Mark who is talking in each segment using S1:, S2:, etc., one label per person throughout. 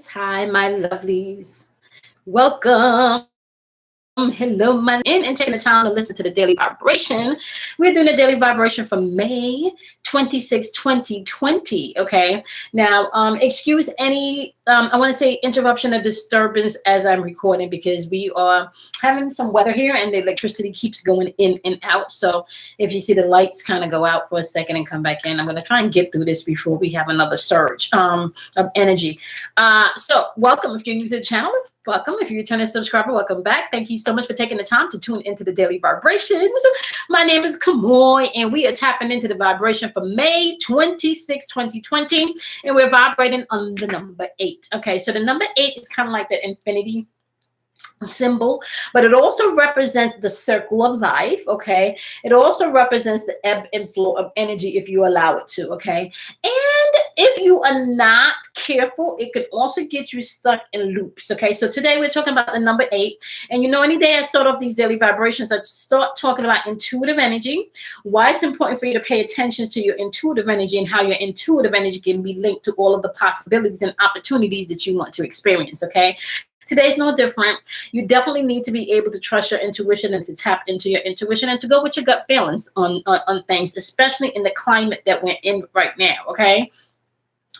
S1: Hi, my lovelies. Welcome. Hello, my name is in and taking the time to listen to the daily vibration. We're doing the daily vibration for May 26, 2020. Okay. Now, excuse any, I want to say interruption or disturbance as I'm recording because we are having some weather here and the electricity keeps going in and out. So if you see the lights kind of go out for a second and come back in, I'm going to try and get through this before we have another surge of energy. So welcome if you're new to the channel. Welcome. If you're a returning subscriber, welcome back. Thank you so much for taking the time to tune into the daily vibrations. My name is Cosmo, and we are tapping into the vibration for May 26, 2020, and we're vibrating on the number 8. Okay, so the number 8 is kind of like the infinity symbol, but it also represents the circle of life. Okay, it also represents the ebb and flow of energy if you allow it to. Okay, and if you are not careful, it could also get you stuck in loops. Okay, so today we're talking about the number 8, and any day I start off these daily vibrations, I start talking about intuitive energy, why it's important for you to pay attention to your intuitive energy and how your intuitive energy can be linked to all of the possibilities and opportunities that you want to experience. Okay, today's no different. You definitely need to be able to trust your intuition and to tap into your intuition and to go with your gut feelings on things, especially in the climate that we're in right now, okay?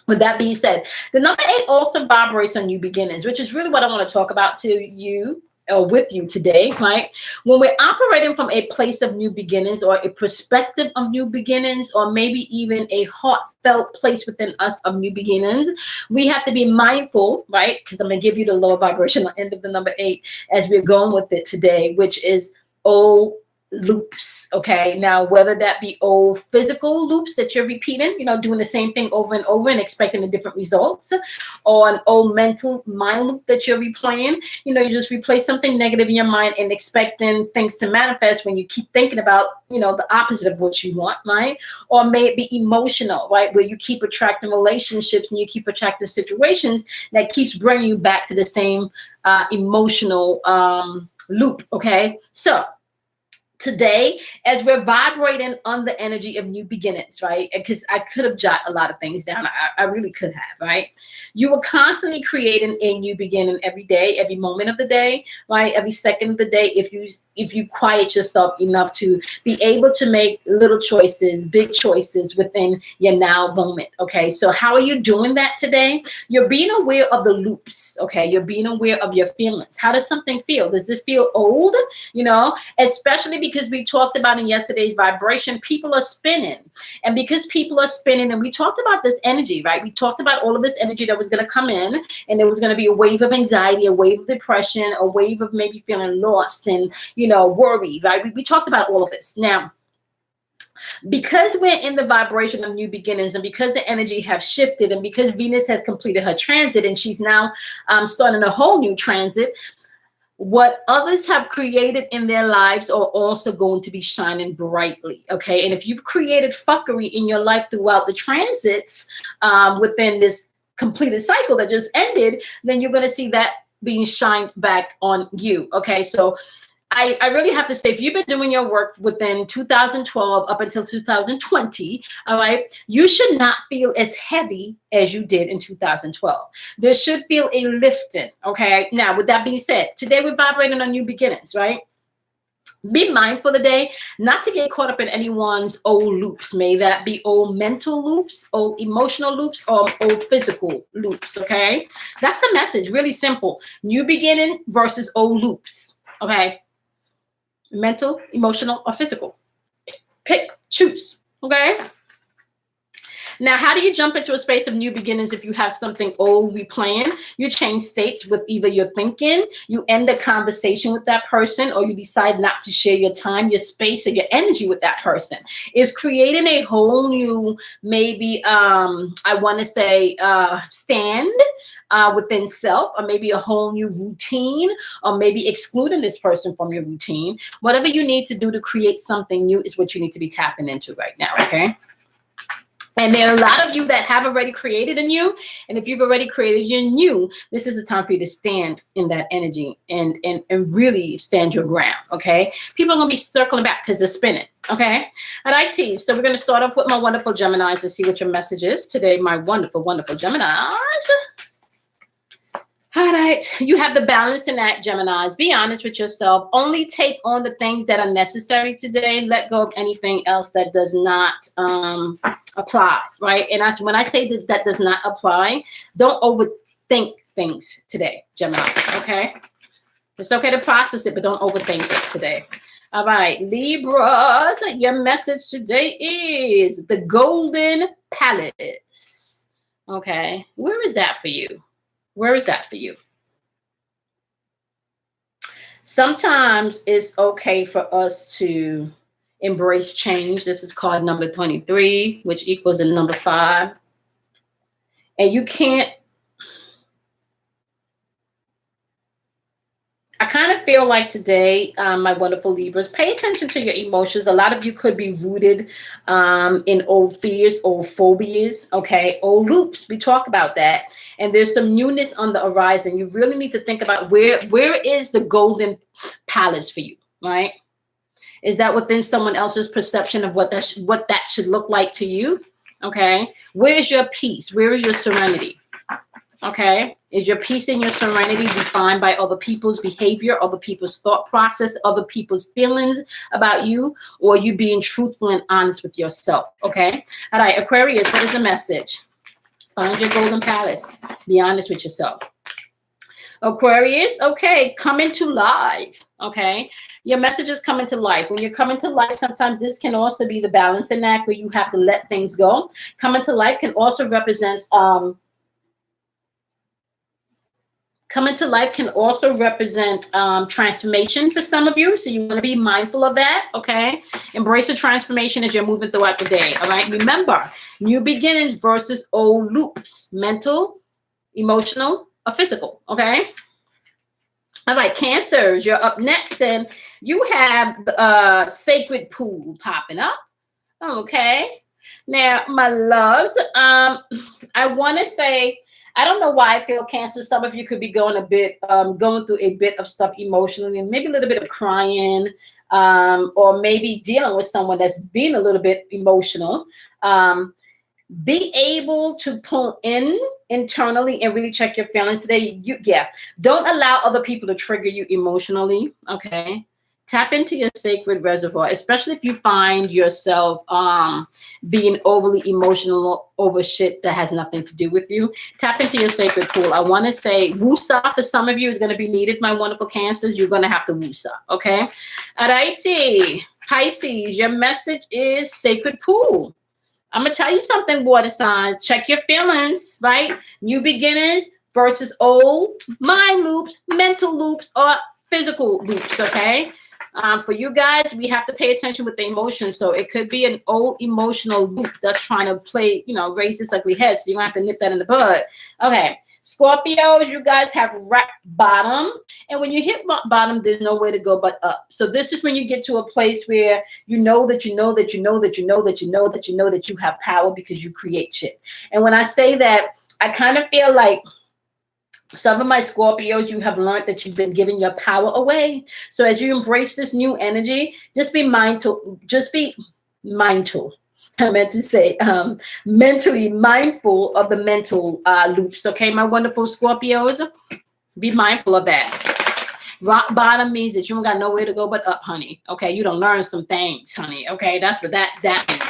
S1: With that being said, the number 8 also vibrates on new beginnings, which is really what I want to talk about to you or with you today, right? When we're operating from a place of new beginnings or a perspective of new beginnings, or maybe even a heartfelt place within us of new beginnings, we have to be mindful, right? Because I'm going to give you the lower vibrational end of the number 8 as we're going with it today, which is loops. Okay, now whether that be old physical loops that you're repeating, doing the same thing over and over and expecting the different results, or an old mental mind loop that you're replaying. You just replay something negative in your mind and expecting things to manifest when you keep thinking about the opposite of what you want, right? Or may it be emotional, right, where you keep attracting relationships and you keep attracting situations that keeps bringing you back to the same emotional loop. Okay, so today, as we're vibrating on the energy of new beginnings, right? Because I could have jotted a lot of things down. I really could have, right? You are constantly creating a new beginning every day, every moment of the day, right? Every second of the day, if you quiet yourself enough to be able to make little choices, big choices within your now moment, okay? So how are you doing that today? You're being aware of the loops, okay? You're being aware of your feelings. How does something feel? Does this feel old? Especially because we talked about in yesterday's vibration, people are spinning. And because people are spinning, and we talked about this energy, right? We talked about all of this energy that was going to come in, and there was going to be a wave of anxiety, a wave of depression, a wave of maybe feeling lost and, worried, right? We talked about all of this. Now, because we're in the vibration of new beginnings, and because the energy have shifted, and because Venus has completed her transit and she's now starting a whole new transit, what others have created in their lives are also going to be shining brightly, okay? And if you've created fuckery in your life throughout the transits within this completed cycle that just ended, then you're going to see that being shined back on you, okay? So I really have to say, if you've been doing your work within 2012 up until 2020, all right, you should not feel as heavy as you did in 2012. There should feel a lifting, okay? Now, with that being said, today we're vibrating on new beginnings, right? Be mindful today not to get caught up in anyone's old loops. May that be old mental loops, old emotional loops, or old physical loops, okay? That's the message, really simple. New beginning versus old loops, okay? Mental, emotional, or physical. Pick, choose, okay? Now, how do you jump into a space of new beginnings if you have something old replaying? You change states with either your thinking, you end a conversation with that person, or you decide not to share your time, your space, or your energy with that person. It's creating a whole new, maybe, I want to say, stand within self, or maybe a whole new routine, or maybe excluding this person from your routine. Whatever you need to do to create something new is what you need to be tapping into right now, okay? And there are a lot of you that have already created a new, and if you've already created your new, this is the time for you to stand in that energy and really stand your ground, okay? People are going to be circling back because they're spinning, okay? All right, T, so we're going to start off with my wonderful Geminis and see what your message is today, my wonderful, wonderful Geminis. right, you have the balance in that, Geminis. Be honest with yourself. Only take on the things that are necessary today. Let go of anything else that does not apply, right? And when I say that does not apply, don't overthink things today, Gemini, okay? It's okay to process it, but don't overthink it today. All right, Libras, your message today is the Golden Palace. Okay, where is that for you? Where is that for you? Sometimes it's okay for us to embrace change. This is called number 23, which equals the number 5. And you can't, I kind of feel like today, my wonderful Libras, pay attention to your emotions. A lot of you could be rooted in old fears, old phobias, okay, old loops. We talk about that. And there's some newness on the horizon. You really need to think about where is the golden palace for you, right? Is that within someone else's perception of what that should look like to you? Okay. Where's your peace? Where is your serenity? Okay. Is your peace and your serenity defined by other people's behavior, other people's thought process, other people's feelings about you, or you being truthful and honest with yourself? Okay. All right. Aquarius, what is the message? Find your golden palace. Be honest with yourself. Aquarius, okay, come into life, okay? Your message is coming to life. When you're coming to life, sometimes this can also be the balancing act where you have to let things go. Coming to life can also represent, transformation for some of you. So you want to be mindful of that, okay? Embrace the transformation as you're moving throughout the day, all right? Remember, new beginnings versus old loops, mental, emotional, or physical, okay? All right, Cancers, you're up next, and you have the sacred pool popping up, okay? Now, my loves, I want to say, I don't know why I feel Cancer. Some of you could be going through a bit of stuff emotionally, and maybe a little bit of crying, or maybe dealing with someone that's being a little bit emotional. Be able to pull in internally and really check your feelings today. Don't allow other people to trigger you emotionally, okay? Tap into your sacred reservoir, especially if you find yourself being overly emotional over shit that has nothing to do with you. Tap into your sacred pool. I want to say woosah for some of you is going to be needed, my wonderful Cancers. You're going to have to woosah, okay? All righty. Pisces, your message is sacred pool. I'm going to tell you something, water signs. Check your feelings, right? New beginnings versus old mind loops, mental loops, or physical loops, okay? For you guys, we have to pay attention with the emotions. So it could be an old emotional loop that's trying to play, raise this ugly head. So you're going to have to nip that in the bud. Okay. Scorpios, you guys have rock bottom. And when you hit rock bottom, there's nowhere to go but up. So this is when you get to a place where you know that you have power because you create shit. And when I say that, I kind of feel like some of my Scorpios, you have learned that you've been giving your power away. So as you embrace this new energy, just be mindful. I meant to say mentally mindful of the mental loops. Okay, my wonderful Scorpios, be mindful of that. Rock bottom means that you don't got nowhere to go but up, honey. Okay, you don't learn some things, honey. Okay, that's what that means.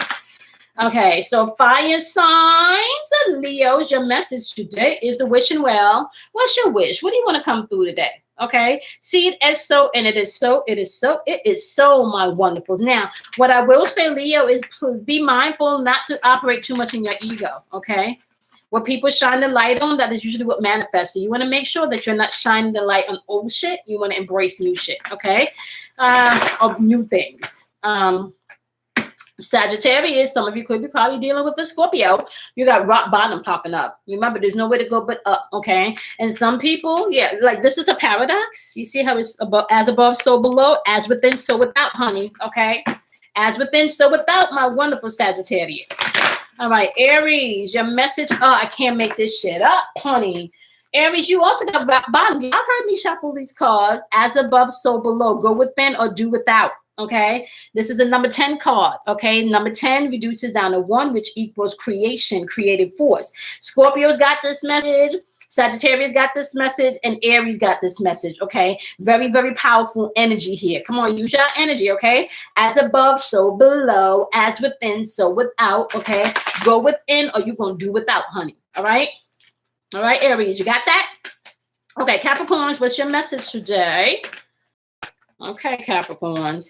S1: Okay, so fire signs, Leos, your message today is the wishing well. What's your wish? What do you want to come through today? Okay, see it as so, and it is so, it is so, it is so, my wonderful. Now, what I will say, Leo, is be mindful not to operate too much in your ego, okay? What people shine the light on, that is usually what manifests. So you want to make sure that you're not shining the light on old shit. You want to embrace new shit, okay? Of new things. Sagittarius, some of you could be probably dealing with a Scorpio. You got rock bottom popping up. Remember, there's nowhere to go but up, okay? And some people, like this is a paradox. You see how it's as above, so below, as within, so without, honey, okay? As within, so without, my wonderful Sagittarius. All right, Aries, your message, I can't make this shit up, honey. Aries, you also got rock bottom. Y'all heard me shuffle these cards. As above, so below. Go within or do without. Okay, this is a number 10 card. Okay, number 10 reduces down to 1, which equals creation, creative force. Scorpio's got this message. Sagittarius got this message and Aries got this message, okay? Very, very powerful energy here. Come on, use your energy, okay? As above, so below. As within, so without, okay? Go within or you're going to do without, honey, all right? All right, Aries, you got that? Okay, Capricorns, what's your message today? Okay, Capricorns.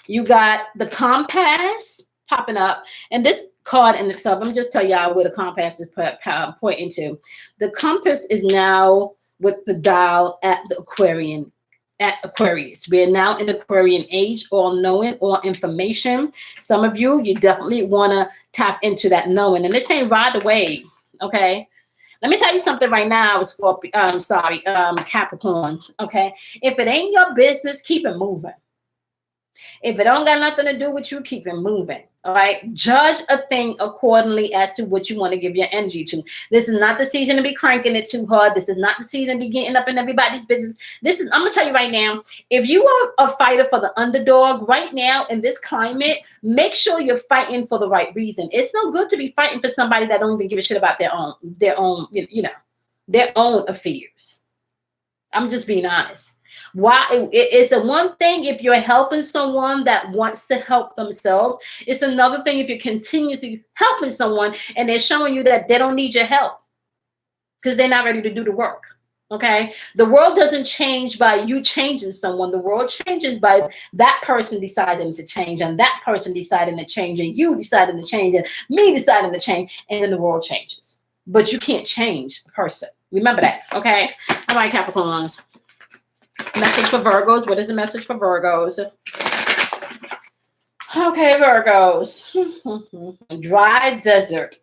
S1: You got the compass popping up. And this card in itself, let me just tell y'all where the compass is pointing to. The compass is now with the dial at the Aquarius. We're now in Aquarian age, all knowing, all information. Some of you definitely want to tap into that knowing. And this ain't ride the wave, okay? Let me tell you something right now, Capricorns, okay? If it ain't your business, keep it moving. If it don't got nothing to do with you, keep it moving. All right. Judge a thing accordingly as to what you want to give your energy to. This is not the season to be cranking it too hard. This is not the season to be getting up in everybody's business. I'm going to tell you right now, if you are a fighter for the underdog right now in this climate, make sure you're fighting for the right reason. It's no good to be fighting for somebody that don't even give a shit about their own affairs. I'm just being honest. Why it's a one thing if you're helping someone that wants to help themselves. It's another thing if you're continuously helping someone and they're showing you that they don't need your help because they're not ready to do the work. Okay. The world doesn't change by you changing someone. The world changes by that person deciding to change and that person deciding to change and you deciding to change and me deciding to change. And then the world changes. But you can't change the person. Remember that. Okay. All right, Capricorns. Message for Virgos. What is the message for Virgos? Okay, Virgos. Dry desert.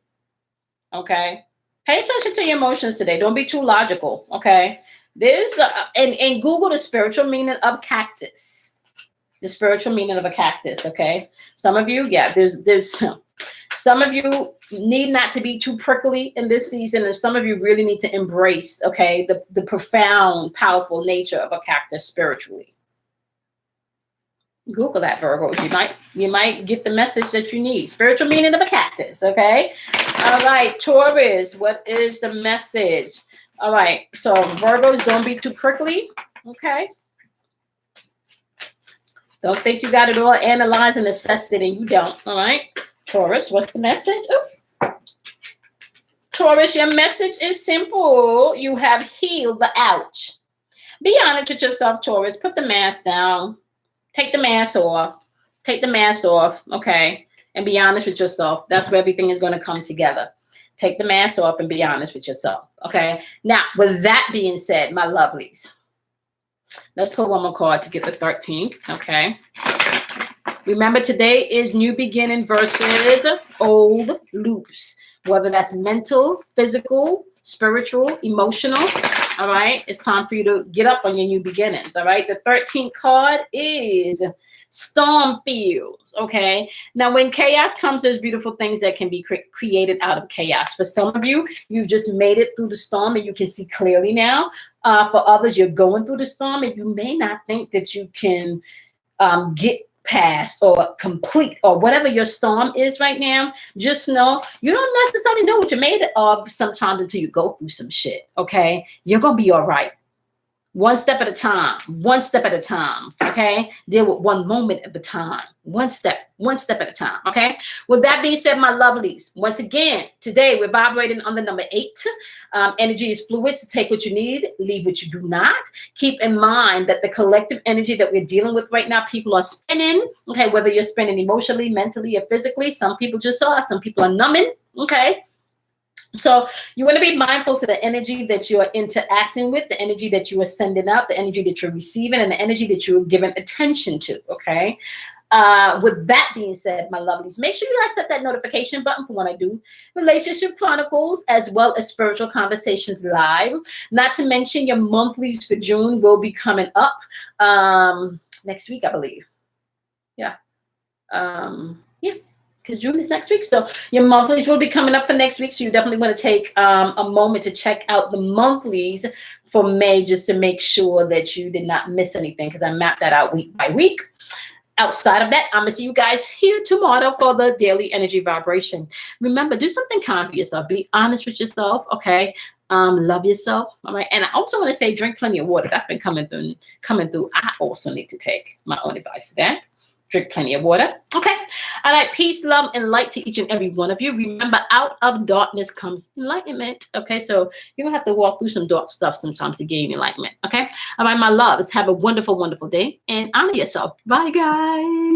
S1: Okay. Pay attention to your emotions today. Don't be too logical. Okay. There's and Google the spiritual meaning of cactus. The spiritual meaning of a cactus. Okay. Some of you, there's some of you need not to be too prickly in this season, and some of you really need to embrace, okay, the profound, powerful nature of a cactus spiritually. Google that, Virgo. You might get the message that you need. Spiritual meaning of a cactus, okay? All right, Taurus, what is the message? All right, so Virgos, don't be too prickly, okay? Don't think you got it all analyzed and assessed it, and you don't, all right? Taurus, what's the message? Ooh. Taurus, your message is simple. You have healed the ouch. Be honest with yourself, Taurus. Put the mask down. Take the mask off. Take the mask off, okay? And be honest with yourself. That's where everything is going to come together. Take the mask off and be honest with yourself, okay? Now, with that being said, my lovelies, let's put one more card to get the 13th, okay? Remember, today is new beginning versus old loops, whether that's mental, physical, spiritual, emotional. All right. It's time for you to get up on your new beginnings. All right. The 13th card is storm fields. Okay. Now, when chaos comes, there's beautiful things that can be created out of chaos. For some of you, you've just made it through the storm and you can see clearly now. For others, you're going through the storm and you may not think that you can get past or complete or whatever your storm is right now. Just know you don't necessarily know what you're made of sometimes until you go through some shit. Okay, you're gonna be all right. One step at a time, one step at a time, okay? Deal with one moment at a time, one step at a time, okay? With that being said, my lovelies, once again, today we're vibrating on the number 8. Energy is fluid, so take what you need, leave what you do not. Keep in mind that the collective energy that we're dealing with right now, people are spinning, okay? Whether you're spinning emotionally, mentally, or physically, some people just are, some people are numbing, okay? So you want to be mindful to the energy that you are interacting with, the energy that you are sending out, the energy that you're receiving, and the energy that you're giving attention to, okay? With that being said, my lovelies, make sure you guys set that notification button for when I do Relationship Chronicles as well as Spiritual Conversations Live. Not to mention your monthlies for June will be coming up next week, I believe. Yeah. Because June is next week. So your monthlies will be coming up for next week. So you definitely want to take a moment to check out the monthlies for May just to make sure that you did not miss anything, because I mapped that out week by week. Outside of that, I'm going to see you guys here tomorrow for the daily energy vibration. Remember, do something kind for yourself. Be honest with yourself, okay? Love yourself. All right. And I also want to say drink plenty of water. That's been coming through. I also need to take my own advice to that. Drink plenty of water. Okay. All right. Peace, love, and light to each and every one of you. Remember, out of darkness comes enlightenment. Okay. So you're going to have to walk through some dark stuff sometimes to gain enlightenment. Okay. All right. My loves, have a wonderful, wonderful day and honor yourself. Bye, guys.